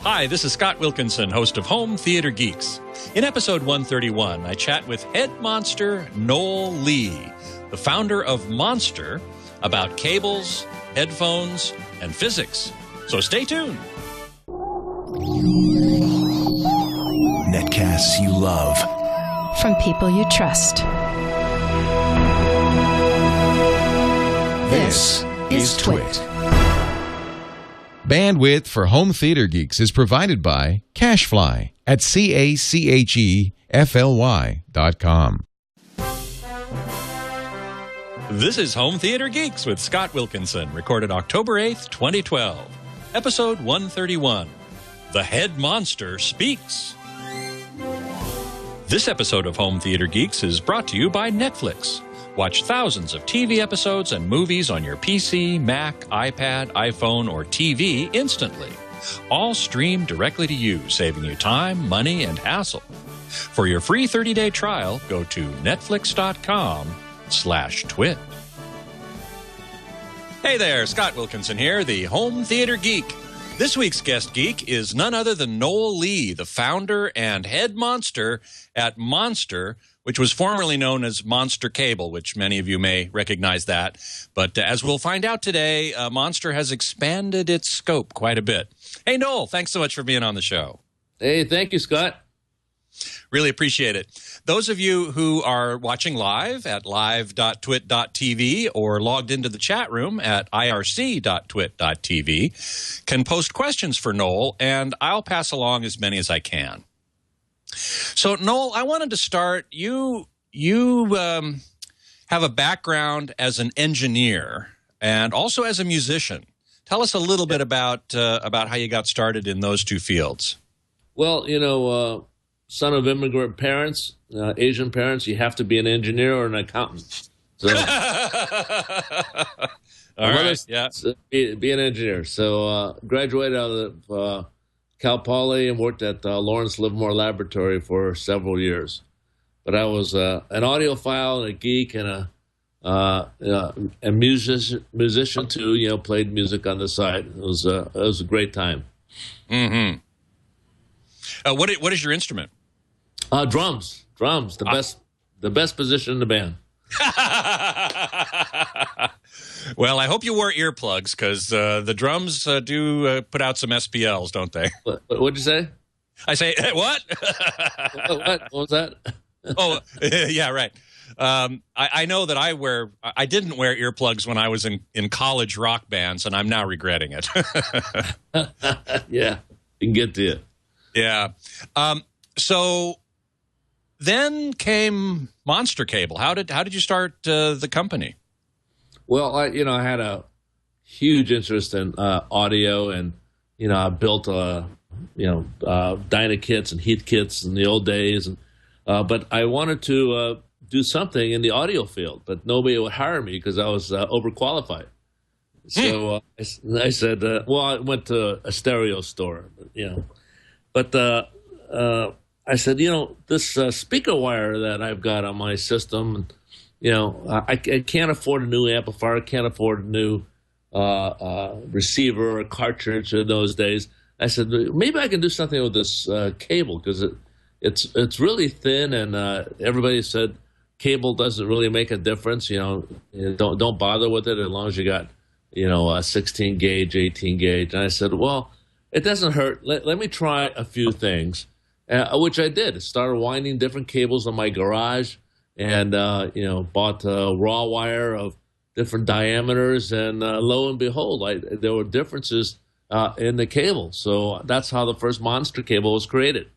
Hi, this is Scott Wilkinson, host of Home Theater Geeks. In episode 131, I chat with head monster Noel Lee, the founder of Monster, about cables, headphones, and physics. So stay tuned. Netcasts you love. From people you trust. This is TWiT. Bandwidth for Home Theater Geeks is provided by Cachefly at CACHEFLY.com. This is Home Theater Geeks with Scott Wilkinson, recorded October 8th, 2012. Episode 131, The Head Monster Speaks. This episode of Home Theater Geeks is brought to you by Netflix. Watch thousands of TV episodes and movies on your PC, Mac, iPad, iPhone, or TV instantly. All streamed directly to you, saving you time, money, and hassle. For your free 30-day trial, go to netflix.com/twit. Hey there, Scott Wilkinson here, the Home Theater Geek. This week's guest geek is none other than Noel Lee, the founder and head monster at Monster, which was formerly known as Monster Cable, which many of you may recognize that. But as we'll find out today, Monster has expanded its scope quite a bit. Hey, Noel, thanks so much for being on the show. Hey, thank you, Scott. Really appreciate it. Those of you who are watching live at live.twit.tv or logged into the chat room at irc.twit.tv can post questions for Noel, and I'll pass along as many as I can. So, Noel, I wanted to start. You have a background as an engineer and also as a musician. Tell us a little bit about how you got started in those two fields. Well, son of immigrant parents, Asian parents, you have to be an engineer or an accountant. So, all right, yeah, be an engineer. So, graduated out of Cal Poly and worked at Lawrence Livermore Laboratory for several years. But I was an audiophile and a geek and a musician too. Played music on the side. It was a great time. Mm-hmm. What is your instrument? Drums. The best position in the band. Well, I hope you wore earplugs because the drums do put out some SPLs, don't they? What'd you say? I say, what? What was that? Oh, yeah, right. I know that I didn't wear earplugs when I was in college rock bands, and I'm now regretting it. Yeah, you can get to it. Yeah. So then came Monster Cable. How did you start the company? Well, I had a huge interest in audio, and I built Dyna kits and Heath kits in the old days, and but I wanted to do something in the audio field, but nobody would hire me because I was overqualified. So I said, well, I went to a stereo store, but I said, this speaker wire that I've got on my system, I can't afford a new amplifier, can't afford a new receiver or cartridge in those days. I said, maybe I can do something with this cable because it's really thin, and everybody said cable doesn't really make a difference. Don't bother with it as long as you got a 16 gauge, 18 gauge. And I said, well, it doesn't hurt. Let me try a few things, which I did. Started winding different cables in my garage, and bought raw wire of different diameters, and lo and behold, there were differences in the cable. So that's how the first Monster cable was created.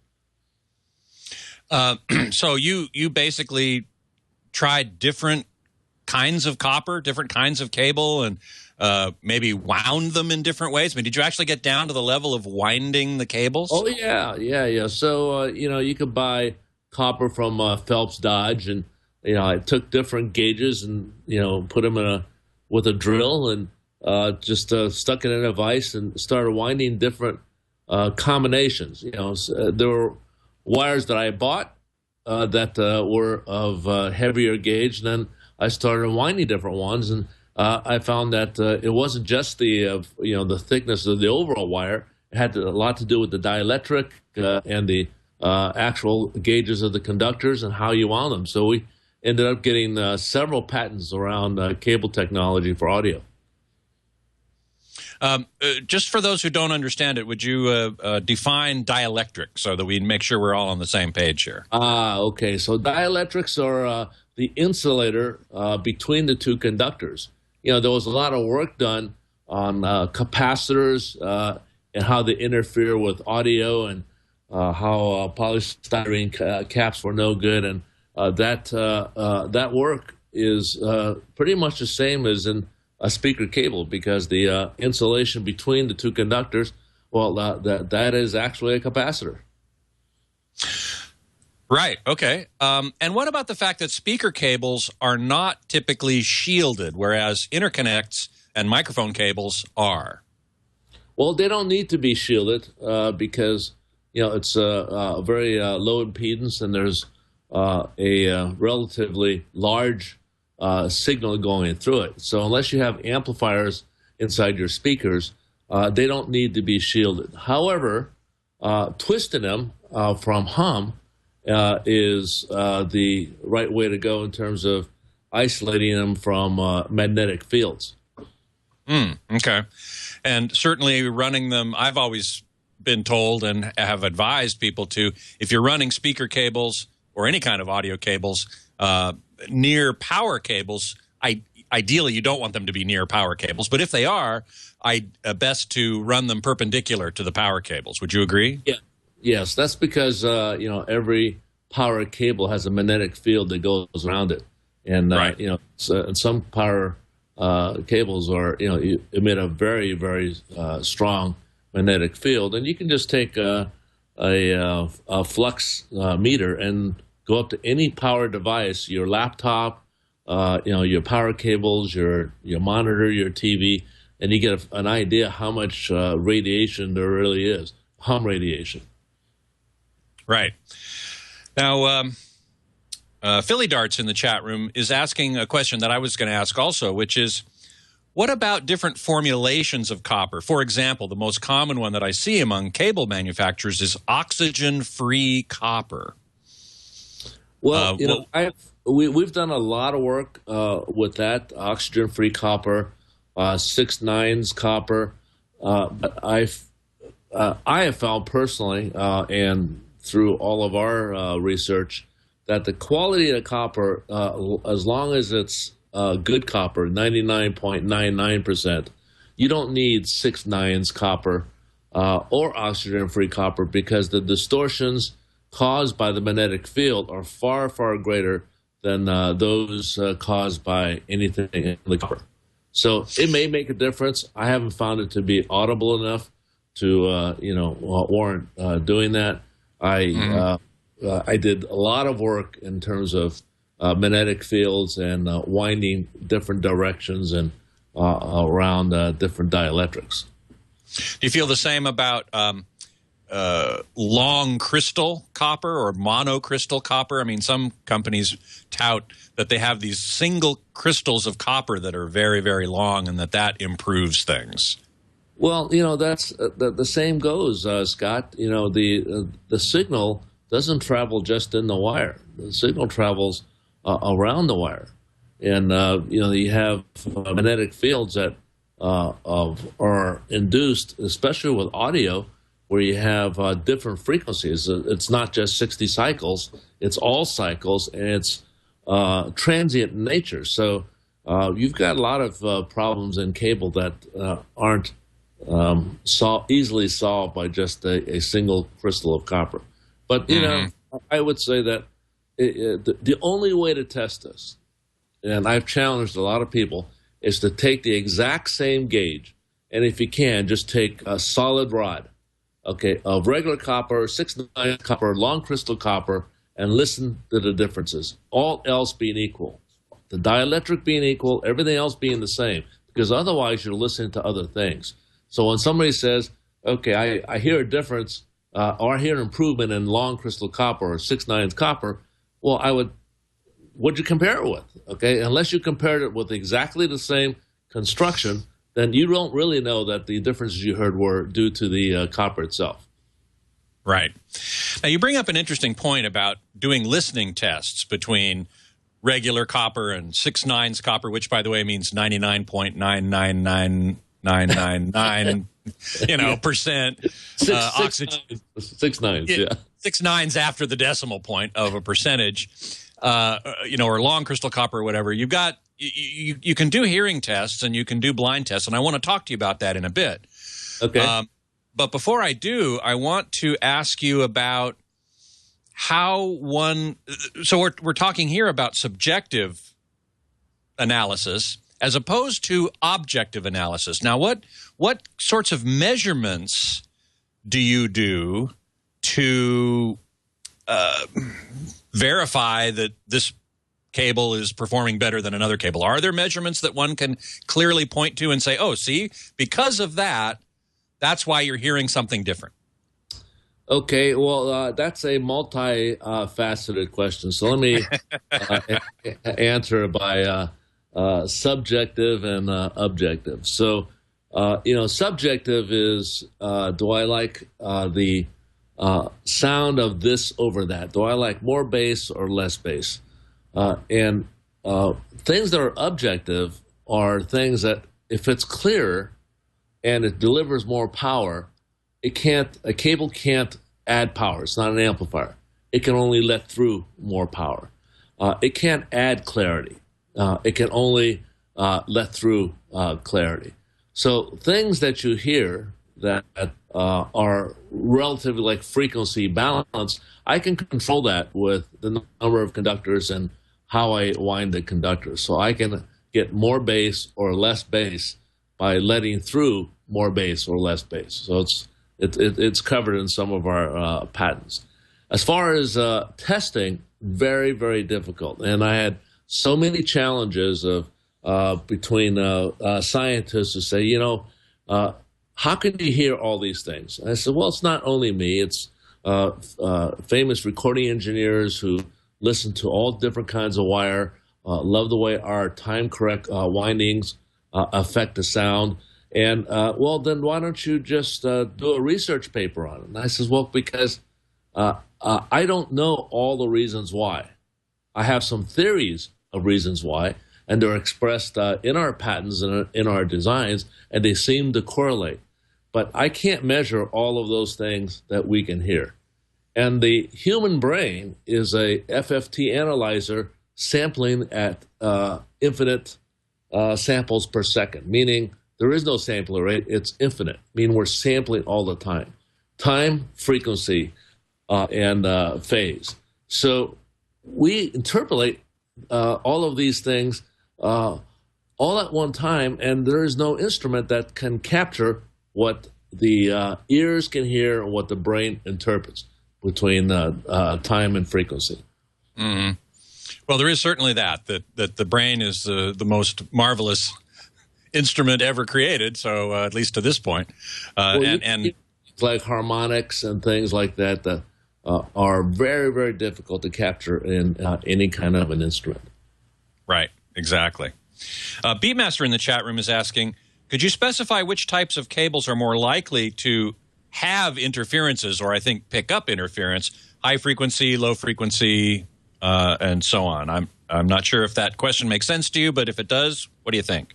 So you basically tried different kinds of copper, different kinds of cable, and maybe wound them in different ways. I mean, did you actually get down to the level of winding the cables? Oh yeah. So you could buy copper from Phelps Dodge, and I took different gauges and put them with a drill, and just stuck it in a vise and started winding different combinations. There were wires that I bought that were of heavier gauge. Then I started winding different ones, and I found that it wasn't just the thickness of the overall wire. It had a lot to do with the dielectric and the actual gauges of the conductors and how you wound them. So we ended up getting several patents around cable technology for audio. Just for those who don't understand it, would you define dielectric so that we make sure we're all on the same page here? Okay. So dielectrics are the insulator between the two conductors. There was a lot of work done on capacitors and how they interfere with audio, and how polystyrene caps were no good, and that work is pretty much the same as in a speaker cable, because the insulation between the two conductors, well, that is actually a capacitor. Right. Okay. And what about the fact that speaker cables are not typically shielded, whereas interconnects and microphone cables are? Well, they don't need to be shielded because it's a very low impedance, and there's a relatively large signal going through it. So unless you have amplifiers inside your speakers, they don't need to be shielded. However, twisting them from hum is the right way to go in terms of isolating them from magnetic fields. Okay. And certainly running them, I've always been told and have advised people to, if you're running speaker cables or any kind of audio cables near power cables, ideally you don't want them to be near power cables, but if they are, best to run them perpendicular to the power cables. Would you agree? Yeah. Yes, that's because every power cable has a magnetic field that goes around it, and right. And some power cables emit a very, very strong magnetic field, and you can just take a flux meter and go up to any power device, your laptop, your power cables, your monitor, your TV, and you get an idea how much radiation there really is, hum radiation. Right. Now, Philly Darts in the chat room is asking a question that I was going to ask also, which is, what about different formulations of copper? For example, the most common one that I see among cable manufacturers is oxygen-free copper. Well, we've done a lot of work with that, oxygen-free copper, 6/9 copper. I have found personally, and through all of our research, that the quality of the copper, as long as it's good copper, 99.99%, you don't need 6/9 copper or oxygen-free copper, because the distortions caused by the magnetic field are far, far greater than those caused by anything in the copper. So it may make a difference. I haven't found it to be audible enough to warrant doing that. I did a lot of work in terms of magnetic fields and winding different directions and around different dielectrics. Do you feel the same about long crystal copper or monocrystal copper? I mean, some companies tout that they have these single crystals of copper that are very, very long, and that improves things. Well, that's the same goes, Scott. The signal doesn't travel just in the wire. The signal travels around the wire, and you have magnetic fields that are induced, especially with audio, where you have different frequencies. It's not just 60 cycles; it's all cycles, and it's transient in nature. So you've got a lot of problems in cable that aren't easily solved by just a single crystal of copper. But I would say that the only way to test this, and I've challenged a lot of people, is to take the exact same gauge, and if you can, just take a solid rod, of regular copper, 6/9 copper, long crystal copper, and listen to the differences. All else being equal, the dielectric being equal, everything else being the same, because otherwise you're listening to other things. So when somebody says, okay, I hear a difference, or I hear an improvement in long crystal copper or 6/9 copper, well, what'd you compare it with? Okay, unless you compared it with exactly the same construction, then you don't really know that the differences you heard were due to the copper itself. Right. Now, you bring up an interesting point about doing listening tests between regular copper and 6/9 copper, which, by the way, means 99.99999 percent oxygen. 6/9, yeah. 6/9 after the decimal point of a percentage, or long crystal copper or whatever. You've got you can do hearing tests and you can do blind tests, and I want to talk to you about that in a bit. Okay. But before I do, I want to ask you about how one – so we're talking here about subjective analysis as opposed to objective analysis. Now, what sorts of measurements do you do to verify that this cable is performing better than another cable? Are there measurements that one can clearly point to and say, oh, see, because of that, that's why you're hearing something different? Okay, well, that's a multi-faceted question. So let me answer by subjective and objective. So, subjective is, do I like the sound of this over that? Do I like more bass or less bass? And things that are objective are things that if it's clearer and it delivers more power, a cable can't add power. It's not an amplifier. It can only let through more power. It can't add clarity. It can only let through clarity. So things that you hear that are relatively like frequency balance, I can control that with the number of conductors and how I wind the conductors. So I can get more bass or less bass by letting through more bass or less bass. So it's covered in some of our patents. As far as testing, very, very difficult. And I had so many challenges of between scientists who say, how can you hear all these things? And I said, well, it's not only me. It's famous recording engineers who listen to all different kinds of wire, love the way our time-correct windings affect the sound. And, well, then why don't you just do a research paper on it? And I says, well, because I don't know all the reasons why. I have some theories of reasons why, and they're expressed in our patents and in our designs, and they seem to correlate. But I can't measure all of those things that we can hear. And the human brain is a FFT analyzer sampling at infinite samples per second, meaning there is no sampler rate. It's infinite, meaning we're sampling all the time. Time, frequency, and phase. So we interpolate all of these things all at one time, and there is no instrument that can capture what the ears can hear and what the brain interprets between time and frequency. Mm-hmm. Well, there is certainly that the brain is the most marvelous instrument ever created, so at least to this point. And like harmonics and things like that that are very, very difficult to capture in any kind of an instrument. Right, exactly. Beatmaster in the chat room is asking, could you specify which types of cables are more likely to have interferences, or I think pick up interference, high frequency, low frequency, and so on? I'm not sure if that question makes sense to you, but if it does, what do you think?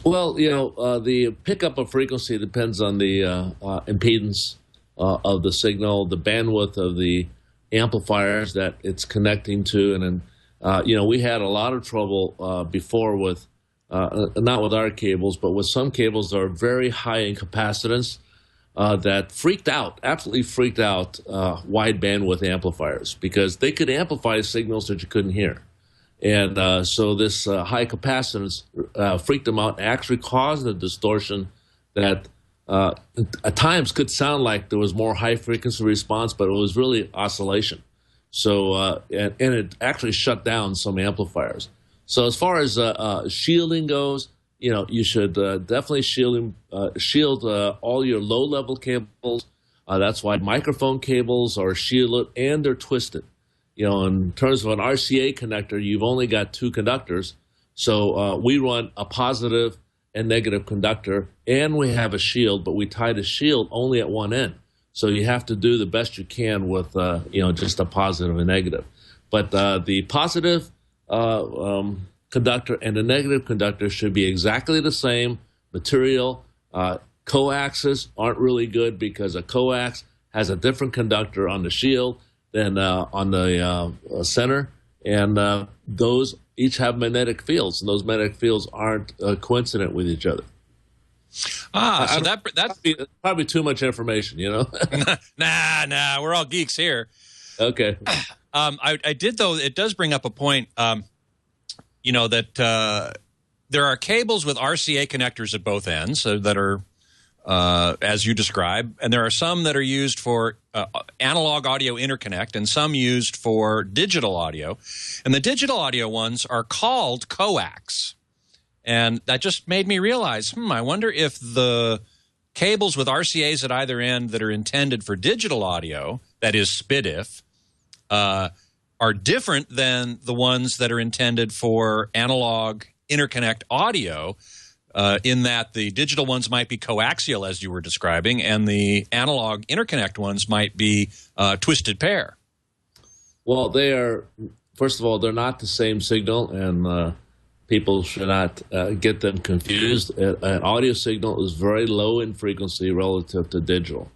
Well, the pickup of frequency depends on the impedance of the signal, the bandwidth of the amplifiers that it's connecting to, and then we had a lot of trouble before with not with our cables, but with some cables that are very high in capacitance that absolutely freaked out wide bandwidth amplifiers because they could amplify signals that you couldn't hear. And so this high capacitance freaked them out and actually caused a distortion that at times could sound like there was more high frequency response, but it was really oscillation. So and it actually shut down some amplifiers. So as far as shielding goes, you should definitely shield all your low-level cables. That's why microphone cables are shielded and they're twisted. In terms of an RCA connector, you've only got two conductors. So we run a positive and negative conductor, and we have a shield, but we tie the shield only at one end. So you have to do the best you can with just a positive and negative. But the positive conductor and the negative conductor should be exactly the same material. Coaxes aren't really good because a coax has a different conductor on the shield than on the center, and those each have magnetic fields, and those magnetic fields aren't coincident with each other. So that's probably too much information, Nah, we're all geeks here. Okay. I did, though. It does bring up a point, that there are cables with RCA connectors at both ends that are, as you describe, and there are some that are used for analog audio interconnect and some used for digital audio. And the digital audio ones are called coax. And that just made me realize, I wonder if the cables with RCAs at either end that are intended for digital audio, that is SPDIF, are different than the ones that are intended for analog interconnect audio, in that the digital ones might be coaxial, as you were describing, and the analog interconnect ones might be twisted pair. Well, they are, first of all, they're not the same signal, and people should not get them confused. An audio signal is very low in frequency relative to digital.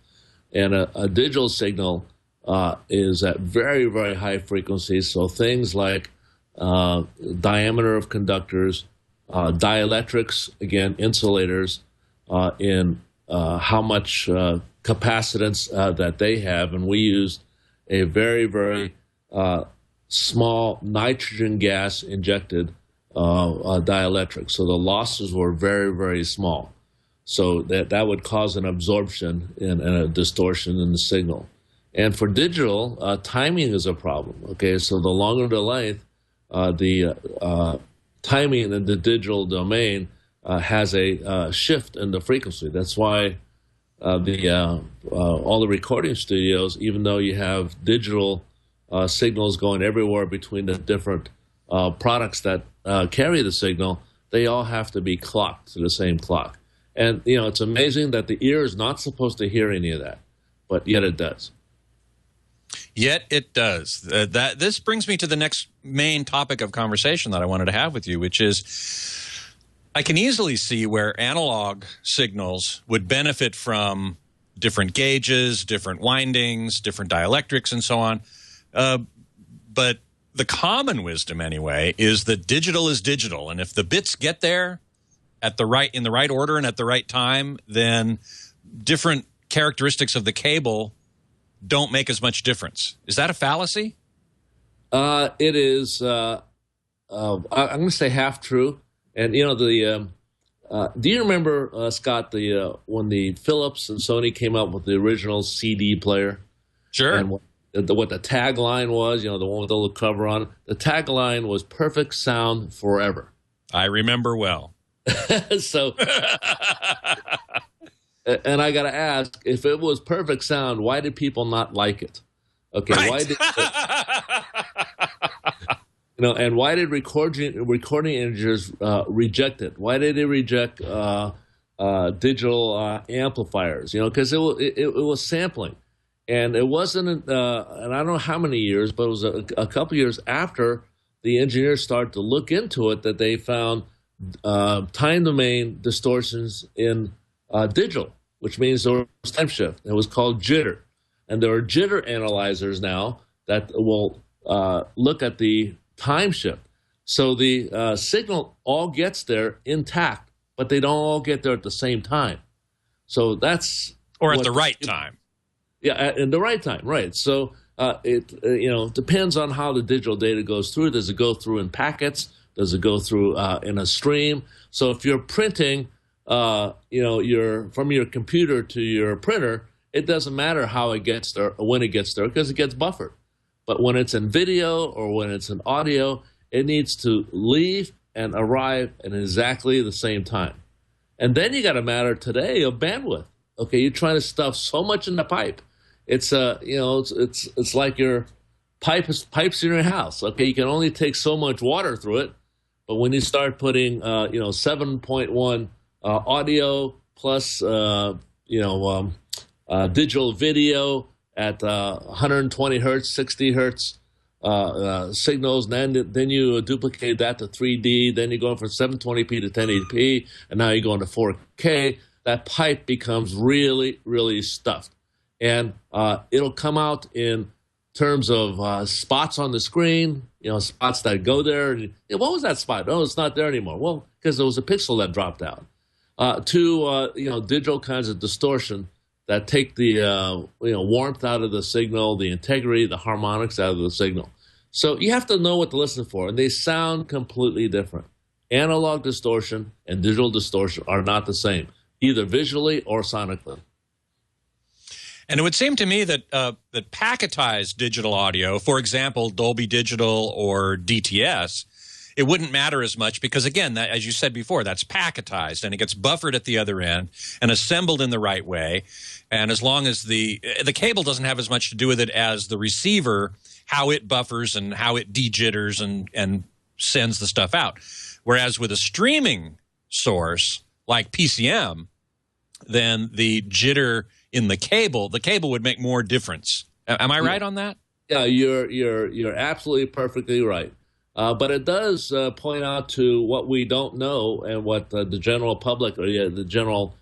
And a digital signal is at very, very high frequencies. So things like diameter of conductors, dielectrics, again, insulators, in how much capacitance that they have. And we used a very, very small nitrogen gas injected dielectric. So the losses were very, very small. So that would cause an absorption and a distortion in the signal. And for digital, timing is a problem. Okay, so the longer the length, the timing in the digital domain has a shift in the frequency. That's why all the recording studios, even though you have digital signals going everywhere between the different products that carry the signal, they all have to be clocked to the same clock. And, it's amazing that the ear is not supposed to hear any of that, but yet it does. Yet it does. This brings me to the next main topic of conversation that I wanted to have with you, which is I can easily see where analog signals would benefit from different gauges, different windings, different dielectrics, and so on. But the common wisdom, anyway, is that digital is digital, and if the bits get there in the right order and at the right time, then different characteristics of the cable don't make as much difference. Is that a fallacy? It is. I'm going to say half true. And do you remember, Scott, when the Philips and Sony came out with the original CD player? Sure. And what the tagline was, the one with the little cover on it. The tagline was "Perfect sound forever." I remember well. So, and I got to ask, if it was perfect sound, why did people not like it? Okay, right. Why did and why did recording engineers reject it? Why did they reject digital amplifiers? Because it was sampling, and it wasn't. And I don't know how many years, but it was a couple years after the engineers started to look into it that they found time domain distortions in digital, which means there was time shift. It was called jitter. And there are jitter analyzers now that will look at the time shift. So the signal all gets there intact, but they don't all get there at the same time. So that's... Or at the right time. Yeah, at the right time, right. So it depends on how the digital data goes through. Does it go through in packets? Does it go through in a stream? So if you're printing, from your computer to your printer, it doesn't matter how it gets there or when it gets there because it gets buffered. But when it's in video or when it's in audio, it needs to leave and arrive at exactly the same time. And then you got a matter today of bandwidth. Okay, you're trying to stuff so much in the pipe. It's it's like your pipes in your house. Okay, you can only take so much water through it. But when you start putting, 7.1 audio plus digital video at 120 hertz, 60 hertz signals, and then you duplicate that to 3D, then you're going from 720p to 1080p, and now you're going to 4K. That pipe becomes really, really stuffed. And it'll come out in terms of spots on the screen, spots that go there. And, what was that spot? Oh, it's not there anymore. Well, because there was a pixel that dropped out. Digital kinds of distortion that take the warmth out of the signal, the integrity, the harmonics out of the signal. So you have to know what to listen for, and they sound completely different. Analog distortion and digital distortion are not the same, either visually or sonically. And it would seem to me that that packetized digital audio, for example, Dolby Digital or DTS, it wouldn't matter as much because, again, that, as you said before, that's packetized and it gets buffered at the other end and assembled in the right way. And as long as the cable doesn't have as much to do with it as the receiver, how it buffers and how it dejitters and sends the stuff out. Whereas with a streaming source like PCM, then the jitter in the cable would make more difference. Am I right on that? Yeah, you're absolutely perfectly right. But it does point out to what we don't know and what the general public or the general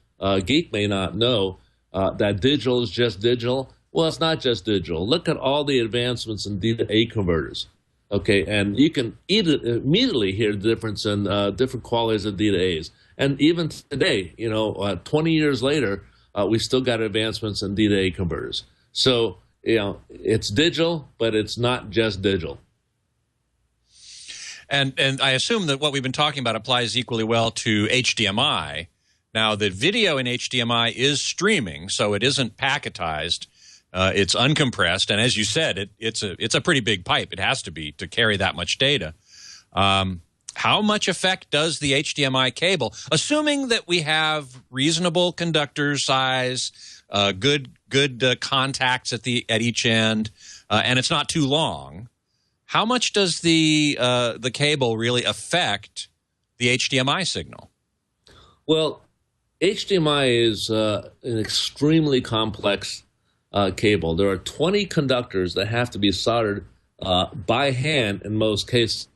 geek may not know, that digital is just digital. Well, it's not just digital. Look at all the advancements in D to A converters. Okay, and you can immediately hear the difference in different qualities of D to A's. And even today, 20 years later, we still got advancements in D to A converters. So, it's digital, but it's not just digital. And I assume that what we've been talking about applies equally well to HDMI. Now, the video in HDMI is streaming, so it isn't packetized. It's uncompressed, and as you said, it's a pretty big pipe. It has to be to carry that much data. How much effect does the HDMI cable, assuming that we have reasonable conductor size, good contacts at each end, and it's not too long? How much does the cable really affect the HDMI signal? Well, HDMI is an extremely complex cable. There are 20 conductors that have to be soldered by hand in most cases.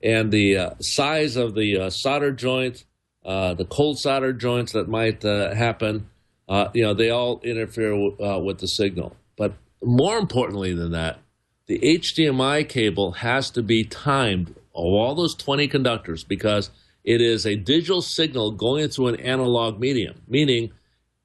And the size of the solder joint, the cold solder joints that might happen, they all interfere with the signal. But more importantly than that, the HDMI cable has to be timed, all those 20 conductors, because it is a digital signal going through an analog medium, meaning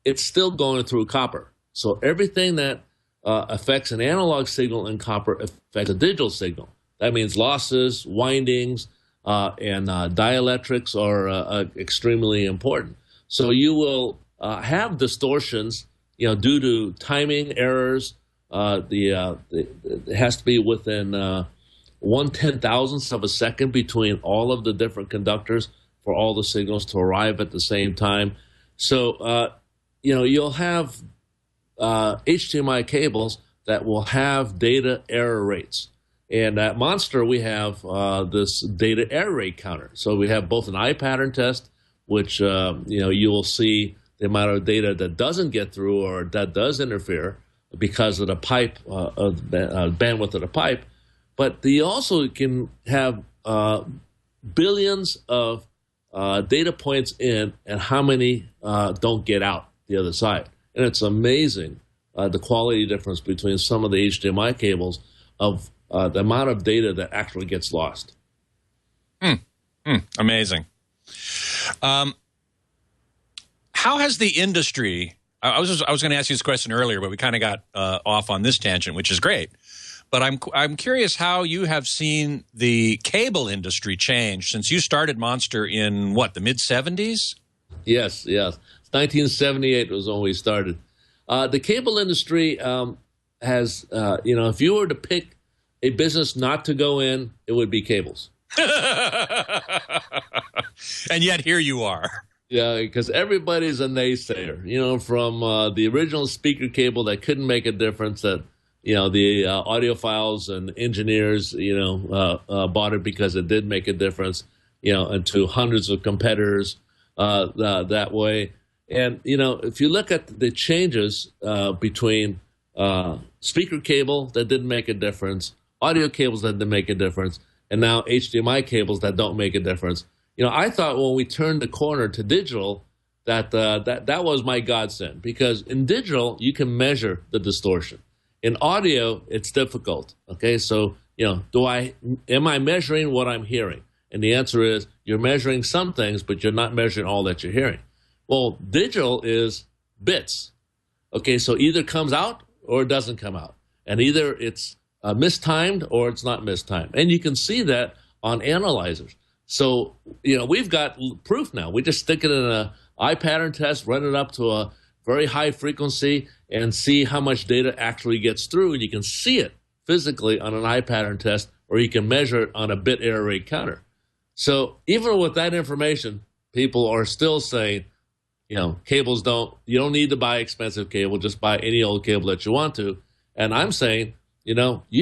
it's still going through copper. So everything that affects an analog signal in copper affects a digital signal. That means losses, windings, and dielectrics are extremely important. So you will have distortions, due to timing errors. It has to be within 1/10,000th of a second between all of the different conductors for all the signals to arrive at the same time. So you'll have HDMI cables that will have data error rates. And at Monster, we have this data error rate counter. So we have both an eye pattern test, which you will see the amount of data that doesn't get through or that does interfere because of the pipe, of the bandwidth of the pipe. But you also can have billions of data points in and how many don't get out the other side. And it's amazing the quality difference between some of the HDMI cables of the amount of data that actually gets lost. Amazing. How has the industry? I was going to ask you this question earlier, but we kind of got off on this tangent, which is great. But I'm curious how you have seen the cable industry change since you started Monster in what, the mid '70s? Yes. 1978 was when we started. The cable industry has, if you were to pick a business not to go in, it would be cables. And yet here you are. Yeah, because everybody's a naysayer, from the original speaker cable that couldn't make a difference, that, the audiophiles and engineers, bought it because it did make a difference, and to hundreds of competitors that way. And, if you look at the changes between speaker cable that didn't make a difference, audio cables that didn't make a difference, and now HDMI cables that don't make a difference, I thought when we turned the corner to digital that was my godsend, because in digital you can measure the distortion. In audio, it's difficult. Okay, so am I measuring what I'm hearing? And the answer is you're measuring some things, but you're not measuring all that you're hearing. Well, digital is bits. Okay, so either comes out or it doesn't come out, and either it's mistimed or it's not mistimed, and you can see that on analyzers. So we've got proof now. We just stick it in an eye pattern test, run it up to a very high frequency, and see how much data actually gets through. And you can see it physically on an eye pattern test, or you can measure it on a bit error rate counter. So even with that information, people are still saying, cables you don't need to buy expensive cable, just buy any old cable that you want to. And I'm saying, you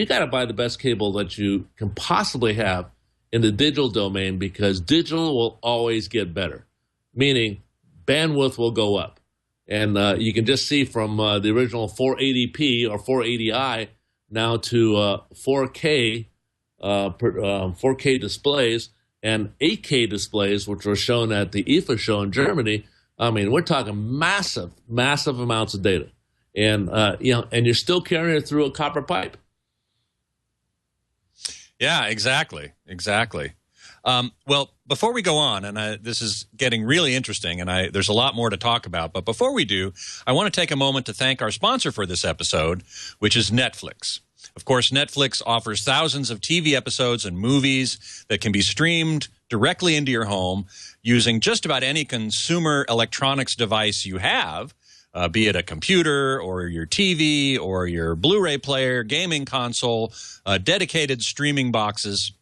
got to buy the best cable that you can possibly have in the digital domain, because digital will always get better, meaning bandwidth will go up. And you can just see from the original 480p or 480i now to 4K, 4K displays and 8K displays, which were shown at the IFA show in Germany. I mean, we're talking massive, massive amounts of data, and and you're still carrying it through a copper pipe. Yeah, exactly. Well, before we go on, and this is getting really interesting, and there's a lot more to talk about, but before we do, I want to take a moment to thank our sponsor for this episode, which is Netflix. Of course, Netflix offers thousands of TV episodes and movies that can be streamed directly into your home using just about any consumer electronics device you have, be it a computer or your TV or your Blu-ray player, gaming console, dedicated streaming boxes.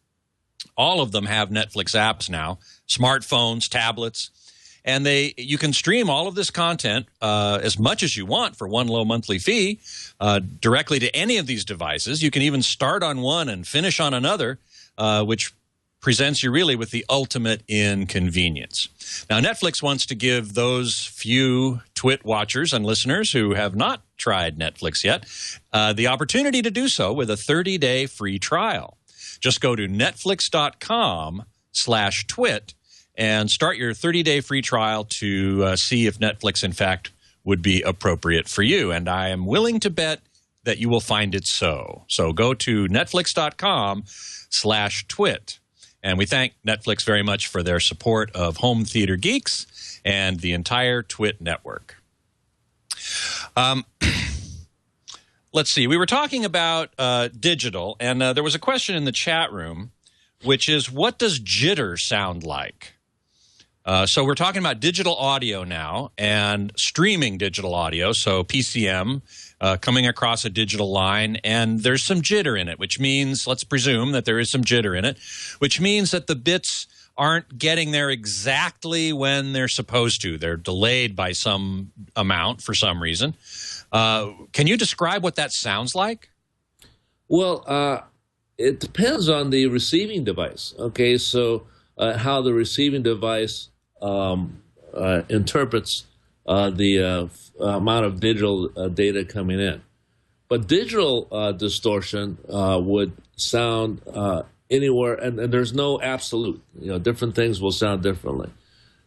All of them have Netflix apps now, smartphones, tablets, and you can stream all of this content as much as you want for one low monthly fee directly to any of these devices. You can even start on one and finish on another, which presents you really with the ultimate inconvenience. Now, Netflix wants to give those few TWiT watchers and listeners who have not tried Netflix yet the opportunity to do so with a 30-day free trial. Just go to netflix.com/TWiT and start your 30-day free trial to see if Netflix, in fact, would be appropriate for you. And I am willing to bet that you will find it so. So go to netflix.com/TWiT. And we thank Netflix very much for their support of Home Theater Geeks and the entire TWiT network. Let's see. We were talking about digital, and there was a question in the chat room, which is, what does jitter sound like? So we're talking about digital audio now and streaming digital audio, so PCM coming across a digital line, and there's some jitter in it, which means, let's presume that there is some jitter in it, which means that the bits aren't getting there exactly when they're supposed to. They're delayed by some amount for some reason. Can you describe what that sounds like? Well, it depends on the receiving device. Okay, so how the receiving device interprets the amount of digital data coming in. But digital distortion would sound anywhere, and there's no absolute. Different things will sound differently.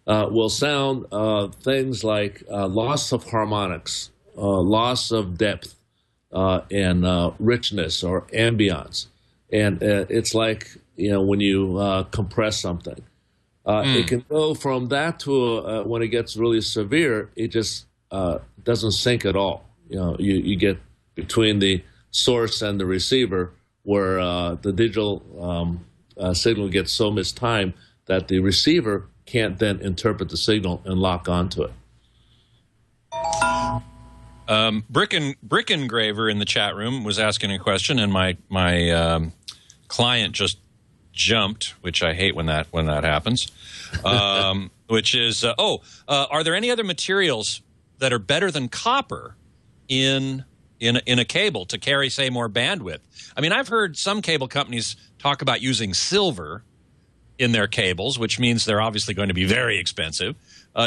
Will sound things like loss of harmonics, loss of depth, and richness or ambience. And it's like, when you compress something. It can go from that to when it gets really severe, it just doesn't sync at all. You get between the source and the receiver where the digital signal gets so mistimed that the receiver can't then interpret the signal and lock onto it. Brick Engraver in the chat room was asking a question, and my client just jumped, which I hate when that happens. Which is, are there any other materials that are better than copper in a cable to carry, say, more bandwidth? I mean, I've heard some cable companies talk about using silver, in their cables, which means they're obviously going to be very expensive.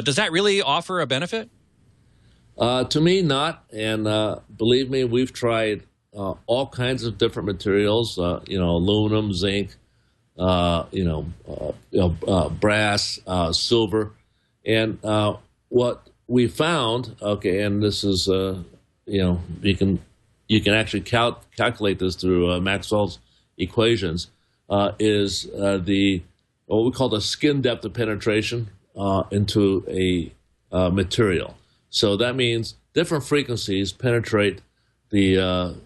Does that really offer a benefit? To me, not. And believe me, we've tried all kinds of different materials, aluminum, zinc, brass, silver. And what we found, okay, and this is, you can actually calculate this through Maxwell's equations, is what we call the skin depth of penetration into a material. So that means different frequencies penetrate the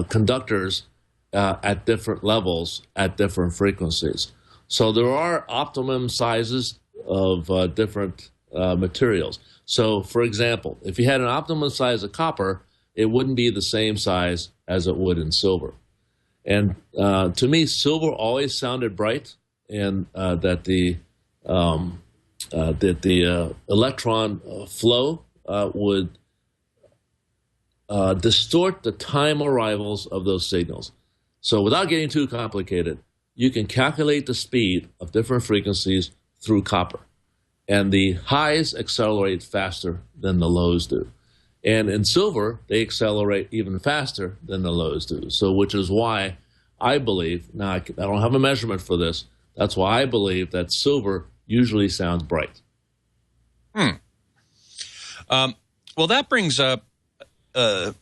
conductors at different levels at different frequencies. So there are optimum sizes of different materials. So, for example, if you had an optimum size of copper, it wouldn't be the same size as it would in silver. And to me, silver always sounded bright, and that the electron flow would distort the time arrivals of those signals. So without getting too complicated, you can calculate the speed of different frequencies through copper. And the highs accelerate faster than the lows do. And in silver, they accelerate even faster than the lows do. So which is why I believe, now I don't have a measurement for this, that's why I believe that silver usually sounds bright. Well, that brings up the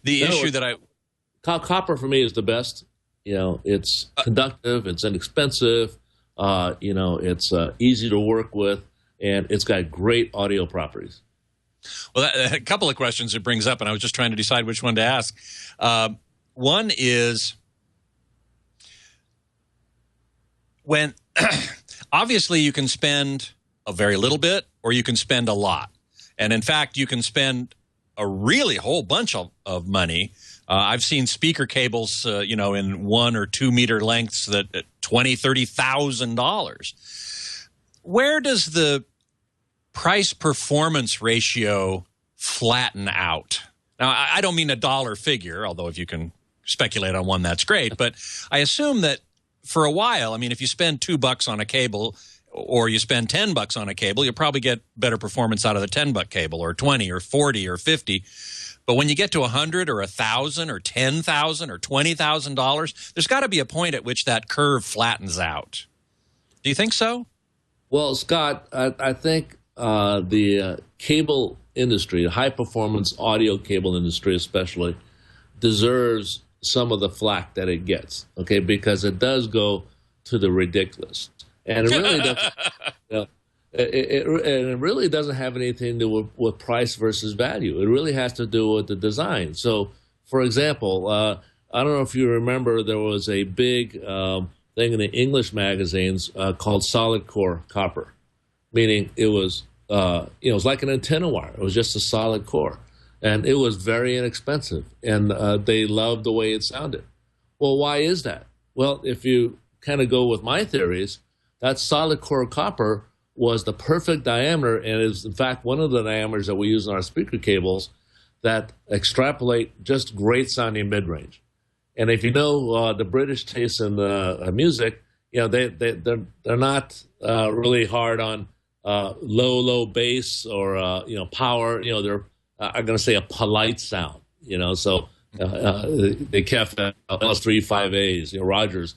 issue that Copper for me is the best. It's conductive, it's inexpensive, it's easy to work with, and it's got great audio properties. Well, a couple of questions it brings up, and I was just trying to decide which one to ask. One is when obviously you can spend a very little bit or you can spend a lot. And in fact, you can spend a really whole bunch of money. I've seen speaker cables, in 1 or 2 meter lengths that at $20,000, $30,000. Where does the price performance ratio flatten out? Now, I don't mean a dollar figure, although if you can speculate on one, that's great. But I assume that for a while, I mean, if you spend $2 on a cable or you spend $10 on a cable, you'll probably get better performance out of the $10 cable, or 20 or 40 or 50. But when you get to $100 or $1,000 or $10,000 or $20,000, there's got to be a point at which that curve flattens out. Do you think so? Well, Scott, I think the cable industry, the high-performance audio cable industry especially, deserves some of the flack that it gets, okay, because it does go to the ridiculous. And it really doesn't, it really doesn't have anything to do with price versus value. It really has to do with the design. So, for example, I don't know if you remember, there was a big thing in the English magazines called solid core copper, meaning it was it was like an antenna wire. It was just a solid core, and it was very inexpensive, and they loved the way it sounded. Well, why is that? Well, if you kind of go with my theories, that solid core copper was the perfect diameter, and is in fact one of the diameters that we use in our speaker cables that extrapolate just great sounding mid-range. And if you know the British taste in music, they're not really hard on low bass or power. They're I'm going to say a polite sound. So they kept LS35As, Rogers,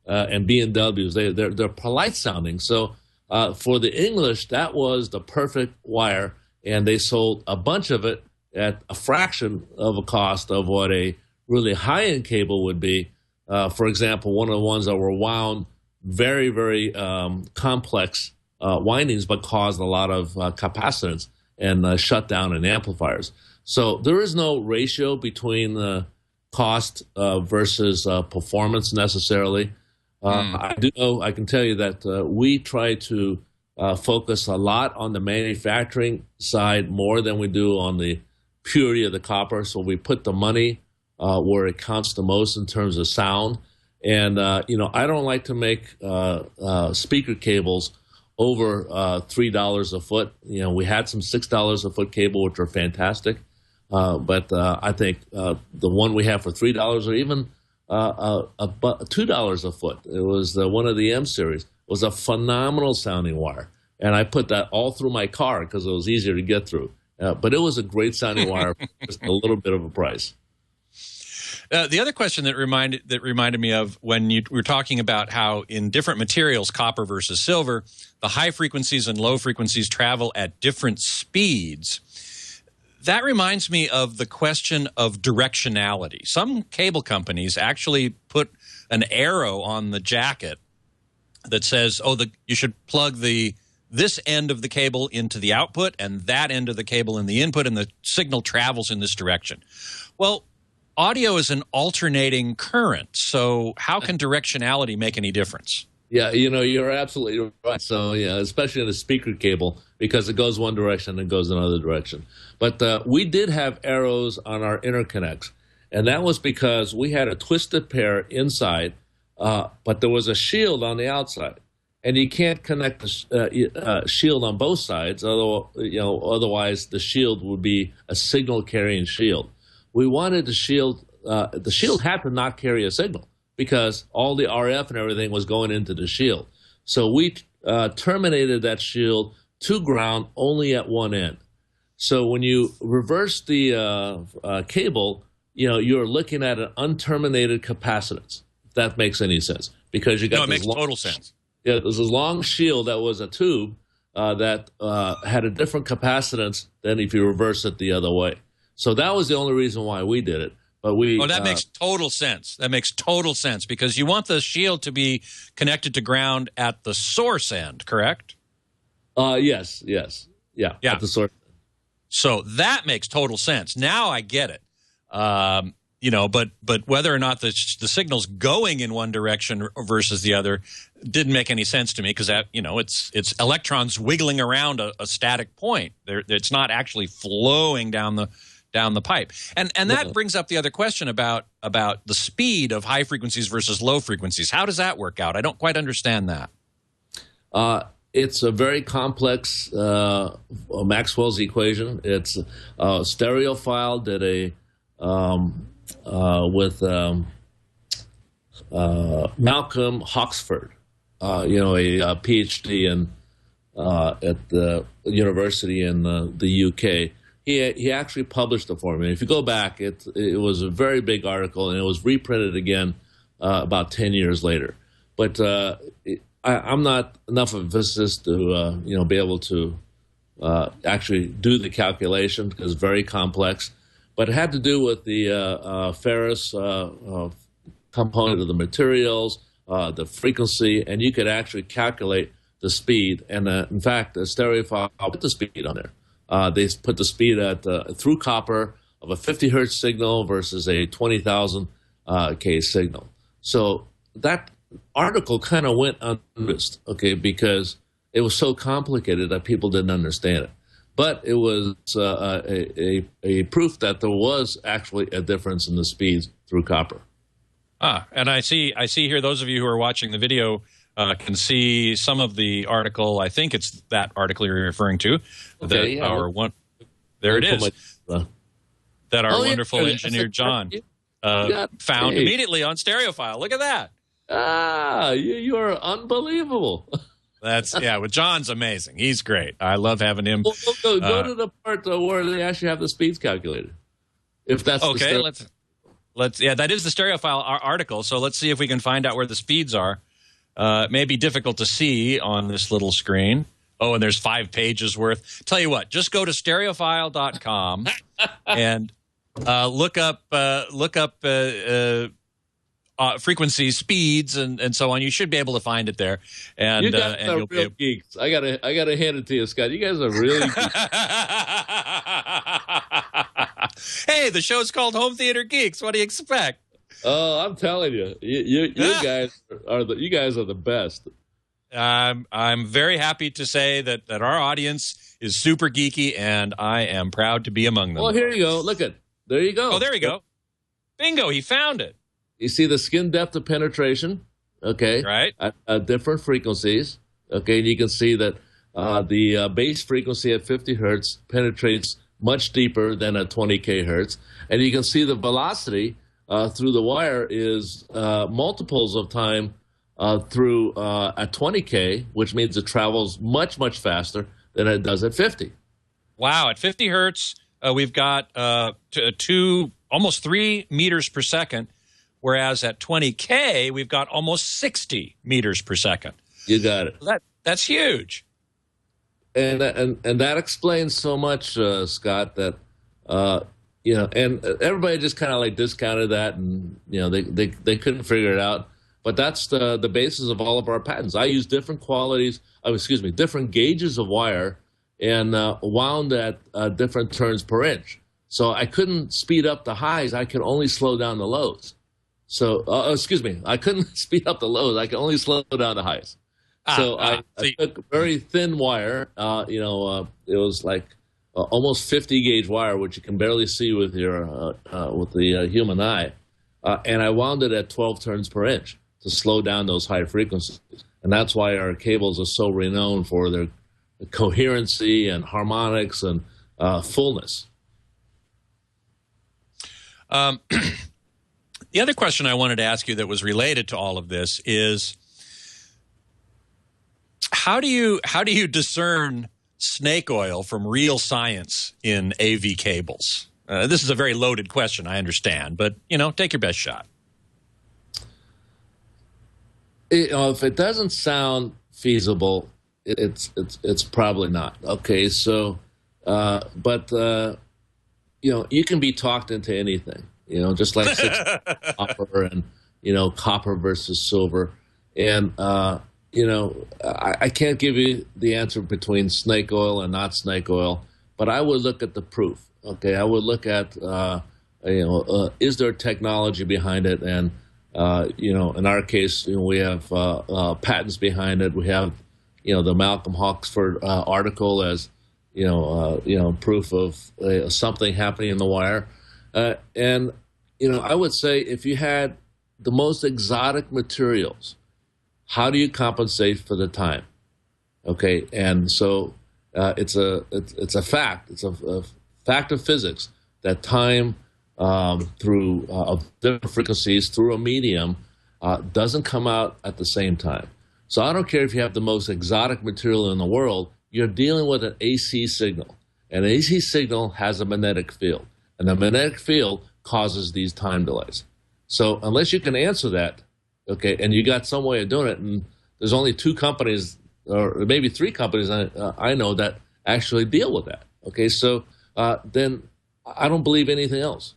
and B&Ws. They're polite sounding. So for the English, that was the perfect wire, and they sold a bunch of it at a fraction of a cost of what a really high-end cable would be. For example, one of the ones that were wound very, very complex windings, but caused a lot of capacitance and shutdown in amplifiers. So there is no ratio between the cost versus performance necessarily. I do know, I can tell you that we try to focus a lot on the manufacturing side more than we do on the purity of the copper. So we put the money where it counts the most in terms of sound. And, I don't like to make speaker cables over $3 a foot. We had some $6 a foot cable, which are fantastic. But I think the one we have for $3 or even $2 a foot. It was one of the M series. It was a phenomenal sounding wire, and I put that all through my car because it was easier to get through. But it was a great sounding wire for just a little bit of a price. The other question that reminded me of when you were talking about how in different materials, copper versus silver, the high frequencies and low frequencies travel at different speeds. That reminds me of the question of directionality. Some cable companies actually put an arrow on the jacket that says, "Oh, you should plug this end of the cable into the output and that end of the cable in the input, and the signal travels in this direction." Well, audio is an alternating current, so how can directionality make any difference? Yeah, you're absolutely right. So, yeah, especially in a speaker cable, because it goes one direction and goes another direction. But we did have arrows on our interconnects, and that was because we had a twisted pair inside, but there was a shield on the outside. And you can't connect the shield on both sides, although otherwise the shield would be a signal-carrying shield. We wanted the shield had to not carry a signal because all the RF and everything was going into the shield. So we terminated that shield to ground only at one end. So when you reverse the cable, you're looking at an unterminated capacitance, if that makes any sense. Because you got no, it makes total sense. Yeah, there's a long shield that was a tube that had a different capacitance than if you reverse it the other way. So that was the only reason why we did it. But that makes total sense. That makes total sense because you want the shield to be connected to ground at the source end, correct? Yes. Yeah. At the source. So that makes total sense. Now I get it. But whether or not the signal's going in one direction versus the other didn't make any sense to me because that it's electrons wiggling around a static point. It's not actually flowing down the pipe. And that brings up the other question about the speed of high frequencies versus low frequencies. How does that work out? I don't quite understand that. It's a very complex Maxwell's equation. It's Stereophile did with Malcolm Hoxford, a PhD at the university in the UK. He actually published the formula. If you go back, it was a very big article, and it was reprinted again about 10 years later. But I'm not enough of a physicist to be able to actually do the calculation because it's very complex. But it had to do with the ferrous component of the materials, the frequency, and you could actually calculate the speed. And in fact, the Stereophile put the speed on there. They put the speed at through copper of a 50 hertz signal versus a 20,000 K signal. So that article kind of went unnoticed, okay, because it was so complicated that people didn't understand it. But it was a proof that there was actually a difference in the speeds through copper. And I see here, those of you who are watching the video can see some of the article. I think it's that article you're referring to. Okay, there it is. That our wonderful engineer John found immediately on Stereophile. Look at that. You are unbelievable. With John's amazing. He's great. I love having him. Go to the part where they actually have the speeds calculated. If that's okay. Let's that is the Stereophile article. So let's see if we can find out where the speeds are. It may be difficult to see on this little screen. Oh, and there's 5 pages worth. Tell you what, just go to stereophile.com and look up frequencies, speeds, and so on. You should be able to find it there. And you guys are real geeks. I gotta hand it to you, Scott. You guys are really geeks. Hey, the show's called Home Theater Geeks. What do you expect? Oh, I'm telling you, you guys are the best. I'm very happy to say that our audience is super geeky, and I am proud to be among them. Well, here you go. Look at there you go. Oh, there you go. Bingo! He found it. You see the skin depth of penetration, okay? Right. At different frequencies, okay? And you can see that the base frequency at 50 hertz penetrates much deeper than at 20 kHz. And you can see the velocity through the wire is multiples of time through at 20K, which means it travels much, much faster than it does at 50. Wow, at 50 hertz, we've got almost 3 meters per second, whereas at 20K, we've got almost 60 meters per second. You got it. That's huge. And that explains so much, Scott, that and everybody just kind of like discounted that, and they couldn't figure it out. But that's the basis of all of our patents. I use different different gauges of wire, and wound at different turns per inch. So I couldn't speed up the highs. I could only slow down the lows. So I couldn't speed up the lows. I could only slow down the highs. I took very thin wire. It was like almost 50 gauge wire, which you can barely see with the human eye, and I wound it at 12 turns per inch to slow down those high frequencies. And that's why our cables are so renowned for their coherency and harmonics and fullness. The other question I wanted to ask you that was related to all of this is, how do you discern snake oil from real science in AV cables? This is a very loaded question, I understand, but take your best shot. If it doesn't sound feasible, it's probably not. Okay, so you can be talked into anything. Just like copper and copper versus silver, and I can't give you the answer between snake oil and not snake oil, but I would look at the proof. Okay, I would look at is there technology behind it, and in our case, we have patents behind it. We have the Malcolm Hawksford article as proof of something happening in the wire, and I would say if you had the most exotic materials, how do you compensate for the time? Okay, and so it's a fact. It's a fact of physics that time through different frequencies through a medium doesn't come out at the same time. So I don't care if you have the most exotic material in the world. You're dealing with an AC signal, and an AC signal has a magnetic field, and the magnetic field causes these time delays. So unless you can answer that, okay, and you got some way of doing it, and there's only 2 companies or maybe 3 companies I know that actually deal with that. Okay, so then I don't believe anything else.